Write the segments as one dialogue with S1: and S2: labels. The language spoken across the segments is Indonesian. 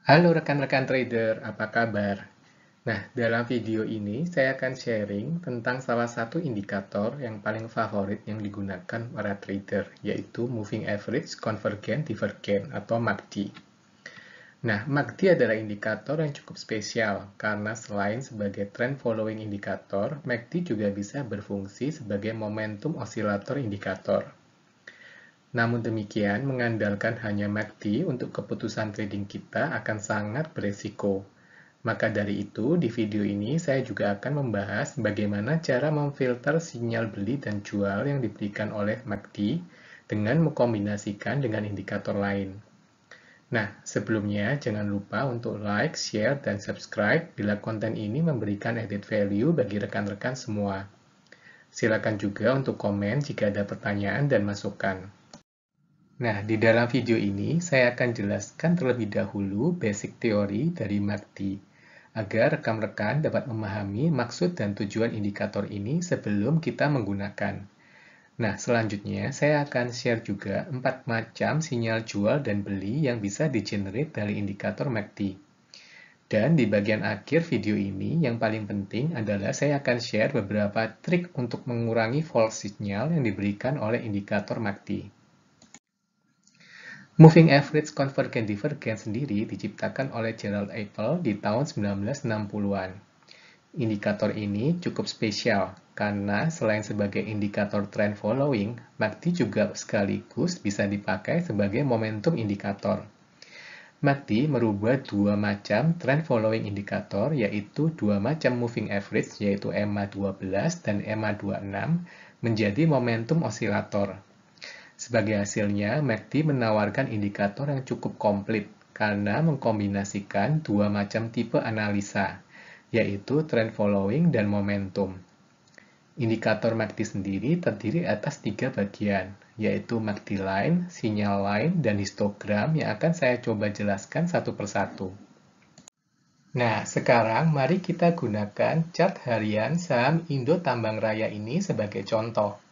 S1: Halo rekan-rekan trader, apa kabar? Nah, dalam video ini saya akan sharing tentang salah satu indikator yang paling favorit yang digunakan para trader, yaitu Moving Average Convergent Divergent atau MACD. Nah, MACD adalah indikator yang cukup spesial karena selain sebagai trend following indikator, MACD juga bisa berfungsi sebagai momentum osilator indikator. Namun demikian, mengandalkan hanya MACD untuk keputusan trading kita akan sangat beresiko. Maka dari itu, di video ini saya juga akan membahas bagaimana cara memfilter sinyal beli dan jual yang diberikan oleh MACD dengan mengkombinasikan dengan indikator lain. Nah, sebelumnya jangan lupa untuk like, share, dan subscribe bila konten ini memberikan added value bagi rekan-rekan semua. Silakan juga untuk komen jika ada pertanyaan dan masukan. Nah, di dalam video ini saya akan jelaskan terlebih dahulu basic teori dari MACD, agar rekan-rekan dapat memahami maksud dan tujuan indikator ini sebelum kita menggunakan. Nah, selanjutnya saya akan share juga 4 macam sinyal jual dan beli yang bisa di-generate dari indikator MACD. Dan di bagian akhir video ini, yang paling penting adalah saya akan share beberapa trik untuk mengurangi false signal yang diberikan oleh indikator MACD. Moving Average Convergent Divergent sendiri diciptakan oleh Gerald Appel di tahun 1960-an. Indikator ini cukup spesial karena selain sebagai indikator trend following, MACD juga sekaligus bisa dipakai sebagai momentum indikator. MACD merubah dua macam trend following indikator, yaitu dua macam moving average, yaitu EMA12 dan EMA26, menjadi momentum osilator. Sebagai hasilnya, MACD menawarkan indikator yang cukup komplit karena mengkombinasikan dua macam tipe analisa, yaitu trend following dan momentum. Indikator MACD sendiri terdiri atas 3 bagian, yaitu MACD line, sinyal line, dan histogram yang akan saya coba jelaskan satu persatu. Nah, sekarang mari kita gunakan chart harian saham Indo Tambang Raya ini sebagai contoh.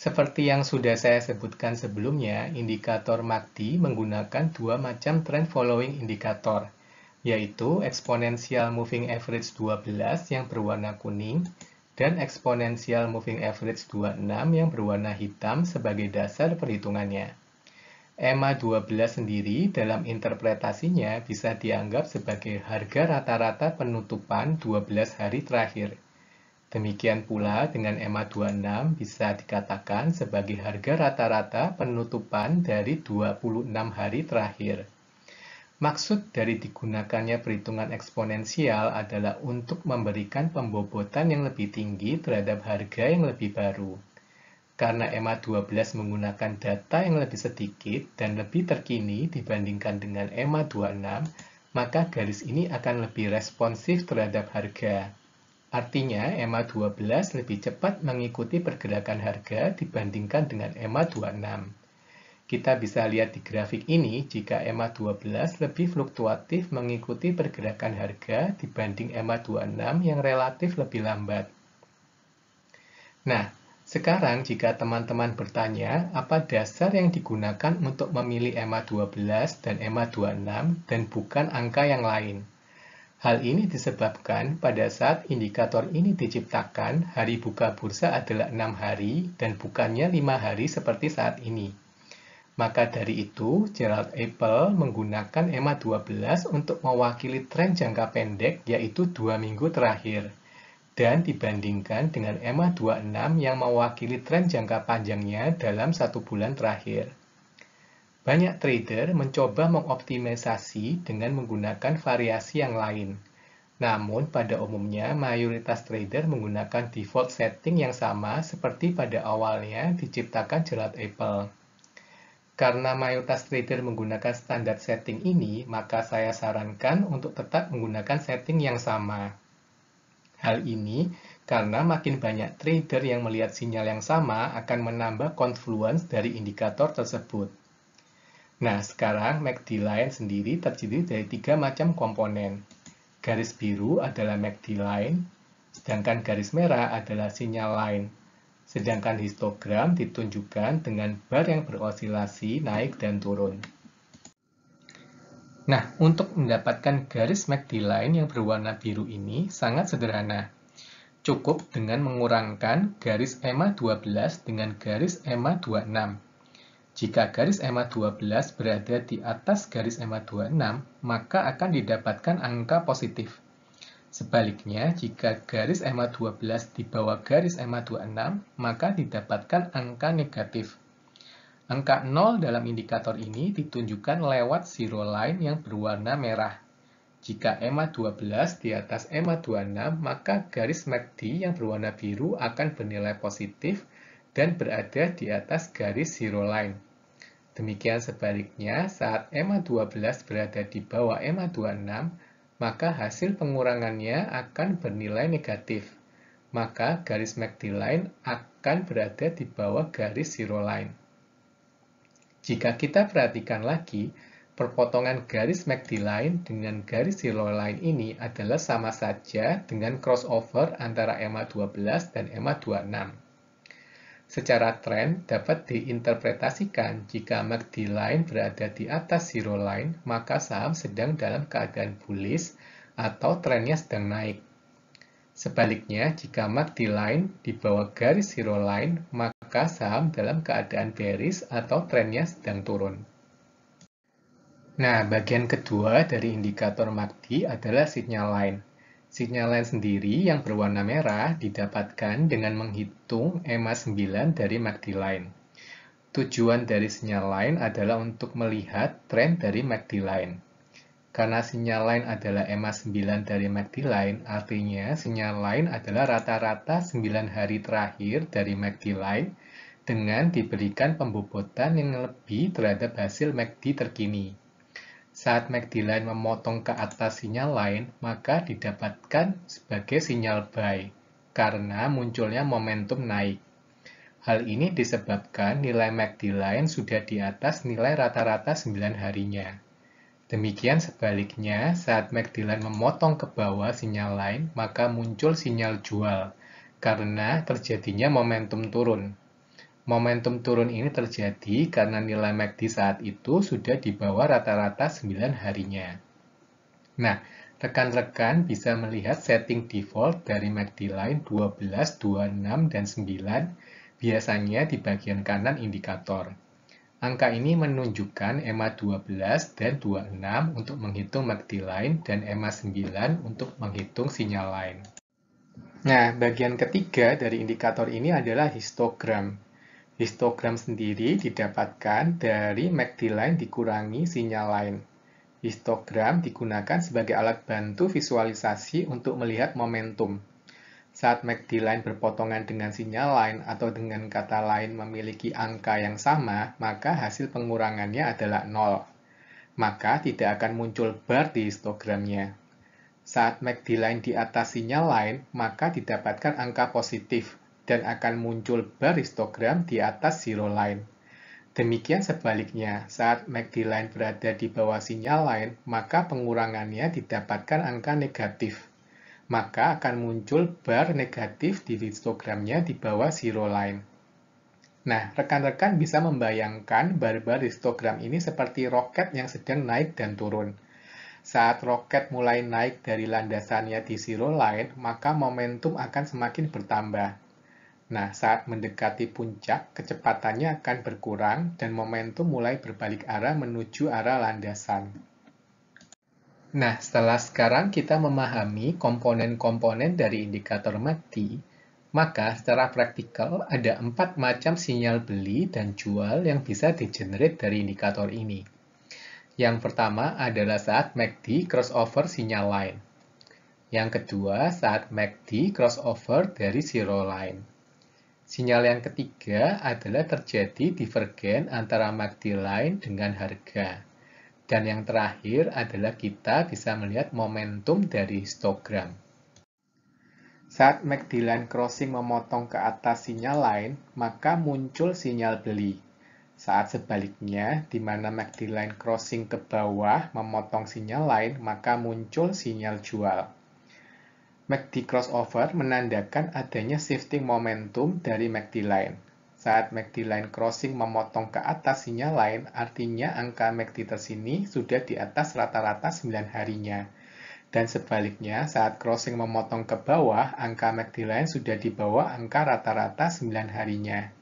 S1: Seperti yang sudah saya sebutkan sebelumnya, indikator MACD menggunakan dua macam trend following indikator, yaitu Exponential Moving Average 12 yang berwarna kuning dan Exponential Moving Average 26 yang berwarna hitam sebagai dasar perhitungannya. EMA 12 sendiri dalam interpretasinya bisa dianggap sebagai harga rata-rata penutupan 12 hari terakhir. Demikian pula dengan EMA 26 bisa dikatakan sebagai harga rata-rata penutupan dari 26 hari terakhir. Maksud dari digunakannya perhitungan eksponensial adalah untuk memberikan pembobotan yang lebih tinggi terhadap harga yang lebih baru. Karena EMA 12 menggunakan data yang lebih sedikit dan lebih terkini dibandingkan dengan EMA 26, maka garis ini akan lebih responsif terhadap harga. Artinya, EMA 12 lebih cepat mengikuti pergerakan harga dibandingkan dengan EMA 26. Kita bisa lihat di grafik ini jika EMA 12 lebih fluktuatif mengikuti pergerakan harga dibanding EMA 26 yang relatif lebih lambat. Nah, sekarang jika teman-teman bertanya apa dasar yang digunakan untuk memilih EMA 12 dan EMA 26 dan bukan angka yang lain. Hal ini disebabkan pada saat indikator ini diciptakan, hari buka bursa adalah 6 hari dan bukannya 5 hari seperti saat ini. Maka dari itu, Gerald Appel menggunakan EMA 12 untuk mewakili tren jangka pendek yaitu 2 minggu terakhir, dan dibandingkan dengan EMA 26 yang mewakili tren jangka panjangnya dalam 1 bulan terakhir. Banyak trader mencoba mengoptimisasi dengan menggunakan variasi yang lain. Namun, pada umumnya, mayoritas trader menggunakan default setting yang sama seperti pada awalnya diciptakan Gerald Appel. Karena mayoritas trader menggunakan standar setting ini, maka saya sarankan untuk tetap menggunakan setting yang sama. Hal ini karena makin banyak trader yang melihat sinyal yang sama akan menambah confluence dari indikator tersebut. Nah, sekarang MACD line sendiri terdiri dari 3 macam komponen. Garis biru adalah MACD line, sedangkan garis merah adalah sinyal line. Sedangkan histogram ditunjukkan dengan bar yang berosilasi naik dan turun. Nah, untuk mendapatkan garis MACD line yang berwarna biru ini sangat sederhana. Cukup dengan mengurangkan garis EMA 12 dengan garis EMA 26. Jika garis EMA 12 berada di atas garis EMA 26, maka akan didapatkan angka positif. Sebaliknya, jika garis EMA 12 di bawah garis EMA 26, maka didapatkan angka negatif. Angka 0 dalam indikator ini ditunjukkan lewat zero line yang berwarna merah. Jika EMA 12 di atas EMA 26, maka garis MACD yang berwarna biru akan bernilai positif dan berada di atas garis zero line. Demikian sebaliknya, saat EMA 12 berada di bawah EMA 26, maka hasil pengurangannya akan bernilai negatif. Maka garis MACD line akan berada di bawah garis zero line. Jika kita perhatikan lagi, perpotongan garis MACD line dengan garis zero line ini adalah sama saja dengan crossover antara EMA 12 dan EMA 26. Secara tren dapat diinterpretasikan jika MACD line berada di atas zero line, maka saham sedang dalam keadaan bullish atau trennya sedang naik. Sebaliknya, jika MACD line di bawah garis zero line, maka saham dalam keadaan bearish atau trennya sedang turun. Nah, bagian kedua dari indikator MACD adalah sinyal line. Sinyal line sendiri yang berwarna merah didapatkan dengan menghitung EMA 9 dari MACD line. Tujuan dari sinyal line adalah untuk melihat tren dari MACD line. Karena sinyal line adalah EMA 9 dari MACD line, artinya sinyal line adalah rata-rata 9 hari terakhir dari MACD line dengan diberikan pembobotan yang lebih terhadap hasil MACD terkini. Saat MACD line memotong ke atas sinyal line, maka didapatkan sebagai sinyal buy, karena munculnya momentum naik. Hal ini disebabkan nilai MACD line sudah di atas nilai rata-rata 9 harinya. Demikian sebaliknya, saat MACD line memotong ke bawah sinyal line, maka muncul sinyal jual, karena terjadinya momentum turun. Momentum turun ini terjadi karena nilai MACD saat itu sudah di bawah rata-rata 9 harinya. Nah, rekan-rekan bisa melihat setting default dari MACD line 12, 26, dan 9 biasanya di bagian kanan indikator. Angka ini menunjukkan EMA 12 dan 26 untuk menghitung MACD line dan EMA 9 untuk menghitung sinyal line. Nah, bagian ketiga dari indikator ini adalah histogram. Histogram sendiri didapatkan dari MACD line dikurangi sinyal line. Histogram digunakan sebagai alat bantu visualisasi untuk melihat momentum. Saat MACD line berpotongan dengan sinyal line atau dengan kata lain memiliki angka yang sama, maka hasil pengurangannya adalah 0. Maka tidak akan muncul bar di histogramnya. Saat MACD line di atas sinyal line, maka didapatkan angka positif dan akan muncul bar histogram di atas zero line. Demikian sebaliknya, saat MACD line berada di bawah sinyal line, maka pengurangannya didapatkan angka negatif. Maka akan muncul bar negatif di histogramnya di bawah zero line. Nah, rekan-rekan bisa membayangkan bar-bar histogram ini seperti roket yang sedang naik dan turun. Saat roket mulai naik dari landasannya di zero line, maka momentum akan semakin bertambah. Nah, saat mendekati puncak, kecepatannya akan berkurang dan momentum mulai berbalik arah menuju arah landasan. Nah, setelah sekarang kita memahami komponen-komponen dari indikator MACD, maka secara praktikal ada 4 macam sinyal beli dan jual yang bisa di-generate dari indikator ini. Yang pertama adalah saat MACD crossover sinyal line. Yang kedua, saat MACD crossover dari zero line. Sinyal yang ketiga adalah terjadi divergen antara MACD line dengan harga. Dan yang terakhir adalah kita bisa melihat momentum dari histogram. Saat MACD line crossing memotong ke atas sinyal line, maka muncul sinyal beli. Saat sebaliknya, di mana MACD line crossing ke bawah memotong sinyal line, maka muncul sinyal jual. MACD crossover menandakan adanya shifting momentum dari MACD line. Saat MACD line crossing memotong ke atas sinyal line, artinya angka MACD tersini sudah di atas rata-rata 9 harinya. Dan sebaliknya, saat crossing memotong ke bawah, angka MACD line sudah di bawah angka rata-rata 9 harinya.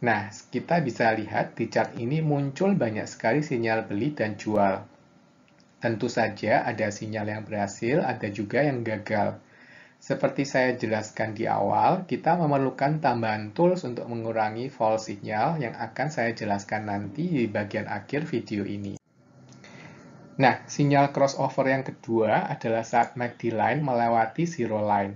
S1: Nah, kita bisa lihat di chart ini muncul banyak sekali sinyal beli dan jual. Tentu saja ada sinyal yang berhasil, ada juga yang gagal. Seperti saya jelaskan di awal, kita memerlukan tambahan tools untuk mengurangi false signal yang akan saya jelaskan nanti di bagian akhir video ini. Nah, sinyal crossover yang kedua adalah saat MACD line melewati zero line.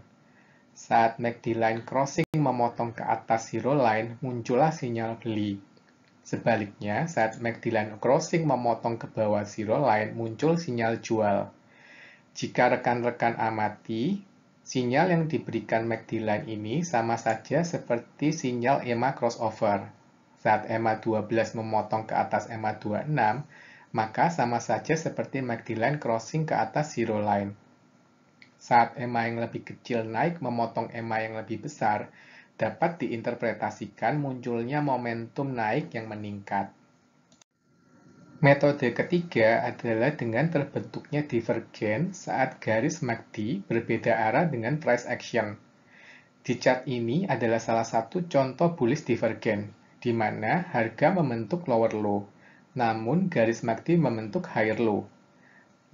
S1: Saat MACD line crossing memotong ke atas zero line, muncullah sinyal beli. Sebaliknya, saat MACD line crossing memotong ke bawah zero line, muncul sinyal jual. Jika rekan-rekan amati, sinyal yang diberikan MACD line ini sama saja seperti sinyal EMA crossover. Saat EMA 12 memotong ke atas EMA 26, maka sama saja seperti MACD line crossing ke atas zero line. Saat EMA yang lebih kecil naik memotong EMA yang lebih besar, dapat diinterpretasikan munculnya momentum naik yang meningkat. Metode ketiga adalah dengan terbentuknya divergen saat garis MACD berbeda arah dengan price action. Di chart ini adalah salah satu contoh bullish divergen, di mana harga membentuk lower low, namun garis MACD membentuk higher low.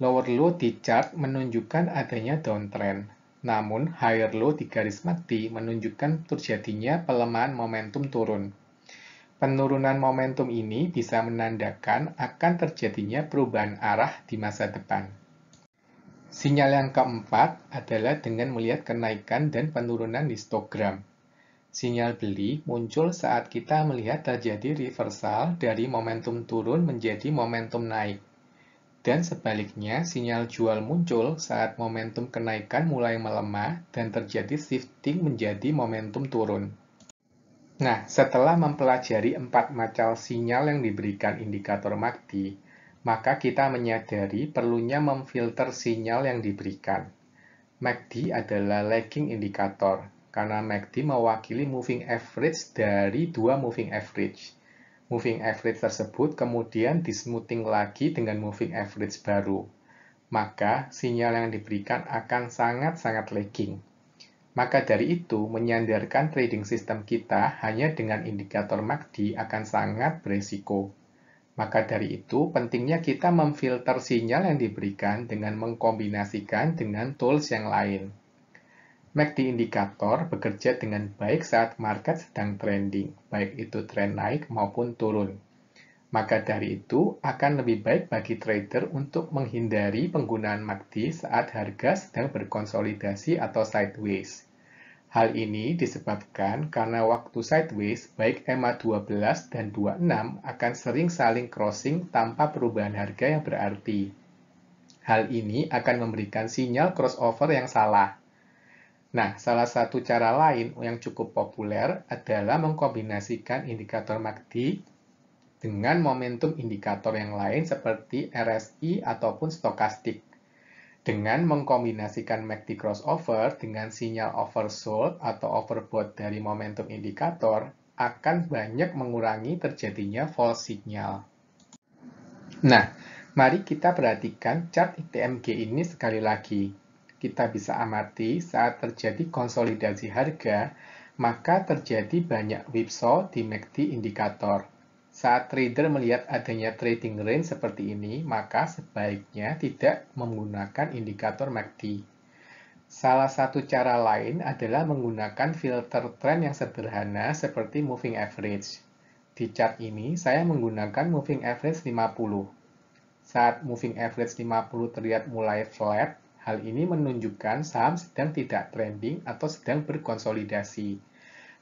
S1: Lower low di chart menunjukkan adanya downtrend, namun higher low di garis MACD menunjukkan terjadinya pelemahan momentum turun. Penurunan momentum ini bisa menandakan akan terjadinya perubahan arah di masa depan. Sinyal yang keempat adalah dengan melihat kenaikan dan penurunan histogram. Sinyal beli muncul saat kita melihat terjadi reversal dari momentum turun menjadi momentum naik. Dan sebaliknya, sinyal jual muncul saat momentum kenaikan mulai melemah dan terjadi shifting menjadi momentum turun. Nah, setelah mempelajari 4 macam sinyal yang diberikan indikator MACD, maka kita menyadari perlunya memfilter sinyal yang diberikan. MACD adalah lagging indikator, karena MACD mewakili moving average dari 2 moving average. Moving average tersebut kemudian dismoothing lagi dengan moving average baru. Maka, sinyal yang diberikan akan sangat-sangat lagging. Maka dari itu, menyandarkan trading sistem kita hanya dengan indikator MACD akan sangat beresiko. Maka dari itu, pentingnya kita memfilter sinyal yang diberikan dengan mengkombinasikan dengan tools yang lain. MACD indikator bekerja dengan baik saat market sedang trending, baik itu tren naik maupun turun. Maka dari itu, akan lebih baik bagi trader untuk menghindari penggunaan MACD saat harga sedang berkonsolidasi atau sideways. Hal ini disebabkan karena waktu sideways, baik EMA 12 dan 26 akan sering saling crossing tanpa perubahan harga yang berarti. Hal ini akan memberikan sinyal crossover yang salah. Nah, salah satu cara lain yang cukup populer adalah mengkombinasikan indikator MACD dengan momentum indikator yang lain seperti RSI ataupun stokastik. Dengan mengkombinasikan MACD crossover dengan sinyal oversold atau overbought dari momentum indikator, akan banyak mengurangi terjadinya false signal. Nah, mari kita perhatikan chart ITMG ini sekali lagi. Kita bisa amati saat terjadi konsolidasi harga, maka terjadi banyak whipsaw di MACD indikator. Saat trader melihat adanya trading range seperti ini, maka sebaiknya tidak menggunakan indikator MACD. Salah satu cara lain adalah menggunakan filter trend yang sederhana seperti moving average. Di chart ini, saya menggunakan moving average 50. Saat moving average 50 terlihat mulai flat, hal ini menunjukkan saham sedang tidak trending atau sedang berkonsolidasi.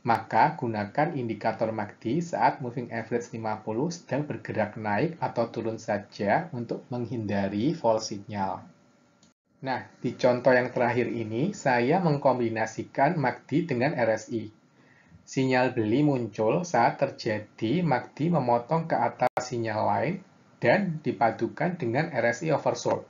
S1: Maka gunakan indikator MACD saat moving average 50 sedang bergerak naik atau turun saja untuk menghindari false signal. Nah, di contoh yang terakhir ini, saya mengkombinasikan MACD dengan RSI. Sinyal beli muncul saat terjadi MACD memotong ke atas sinyal lain dan dipadukan dengan RSI oversold.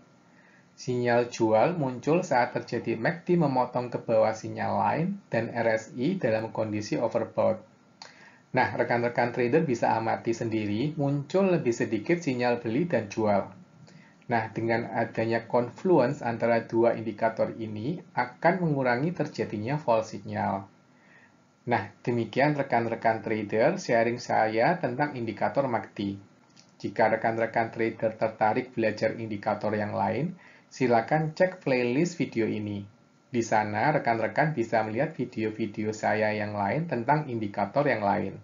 S1: Sinyal jual muncul saat terjadi MACD memotong ke bawah sinyal lain dan RSI dalam kondisi overbought. Nah, rekan-rekan trader bisa amati sendiri muncul lebih sedikit sinyal beli dan jual. Nah, dengan adanya confluence antara dua indikator ini akan mengurangi terjadinya false signal. Nah, demikian rekan-rekan trader sharing saya tentang indikator MACD. Jika rekan-rekan trader tertarik belajar indikator yang lain, silakan cek playlist video ini. Di sana, rekan-rekan bisa melihat video-video saya yang lain tentang indikator yang lain.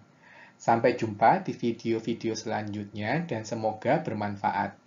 S1: Sampai jumpa di video-video selanjutnya dan semoga bermanfaat.